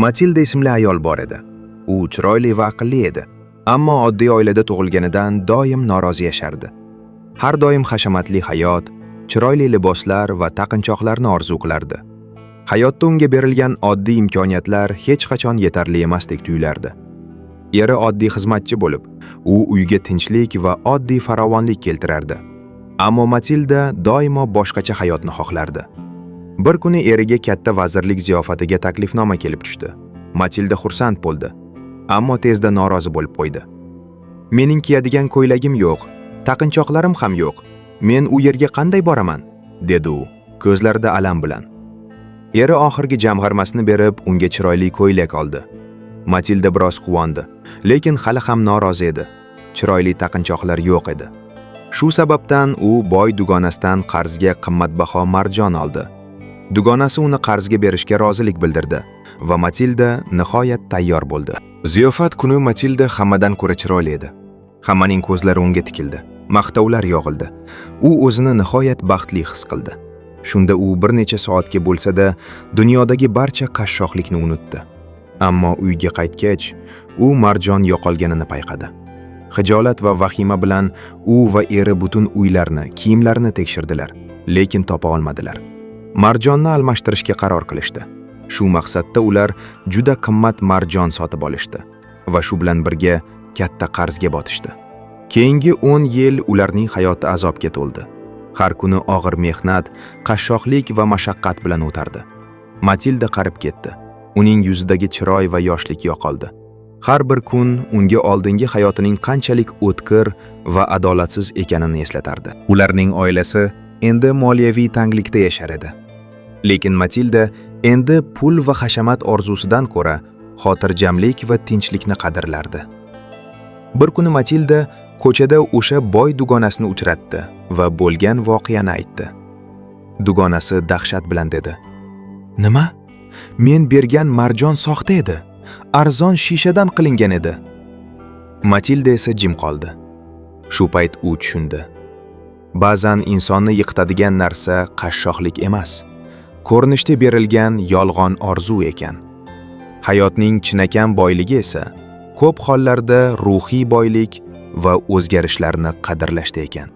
Matilda ismli ayol bor edi. U chiroyli va aqlli edi, ammo oddiy oilada tug'ilganidan doim norozi yashardi. Har doim hashamatli hayot, chiroyli liboslar va taqinchoqlarni orzu qilardi. Hayotda unga berilgan oddiy imkoniyatlar hech qachon yetarli emasdek tuyulardi. Eri oddiy xizmatchi bo'lib, u uyga tinchlik va oddiy farovonlik keltirardi. Ammo Matilda doimo boshqacha hayotni xohlardi. Bir kuni eriga katta vazirlik ziyofatiga taklifnoma kelib tushdi. Matilda xursand bo'ldi, ammo tezda norozi bo'lib qo'ydi. "Mening kiyadigan ko'ylagim yo'q, taqinchoqlarim ham yo'q. Men u yerga qanday boraman?" dedi u, ko'zlarida alam bilan. Eri oxirgi jamg'armasini berib, unga chiroyli ko'ylak oldi. Matilda biroz quvondi, lekin hali ham norozi edi. Chiroyli taqinchoqlar yo'q edi. Shu sababdan u boy dugonasidan qarzga qimmatbaho marjon oldi. Dugonasi uni qarzga berishga rozilik bildirdi va Matilda nihoyat tayyor bo'ldi. Ziyofat kuni Matilda hammadan ko'ra chiroyli edi. Hammaning ko'zlari unga tikildi. Maqtovlar yog'ildi. U o'zini nihoyat baxtli his qildi. Shunda u bir necha soatga bo'lsa-da dunyodagi barcha qashshoqlikni unutdi. Ammo uyga qaytgach, u marjon yo'qolganini payqadi. Xijolat va vahima bilan u va eri butun uylarni, kiyimlarini tekshirdilar, lekin topa olmadilar. Marjonni almashtirishga qaror qilishdi. Shu maqsadda ular juda qimmat marjon sotib olishdi va shu bilan birga katta qarzga botishdi. Keyingi 10 yil ularning hayoti azobga to'ldi. Har kuni og'ir mehnat, qashshoqlik va mashaqqat bilan o'tardi. Matilda qarib ketdi. Uning yuzidagi chiroy va yoshlik yo'qoldi. Har bir kun unga oldingi hayotining qanchalik o'tkir va adolatsiz ekanini eslatardi. Ularning oilasi endi moliyaviy tanglikda yashar edi. Lekin Matilda endi pul va hashamat orzusidan ko'ra xotirjamlik va tinchlikni qadrlardi. Bir kuni Matilda ko'chada o'sha boy dugonasini uchratdi va bo'lgan voqeani aytdi. Dugonasi dahshat bilan dedi: "Nima? Men bergan marjon soxta edi. Arzon shishadan qilingan edi." Matilda esa jim qoldi. Shu payt u tushundi. Ba'zan insonni yiqitadigan narsa qashshoqlik emas, ko'rinishda berilgan yolg'on orzu ekan. Hayotning chinakam boyligi esa ko'p hollarda ruhiy boylik va o'zgarishlarni qadrlashda ekan.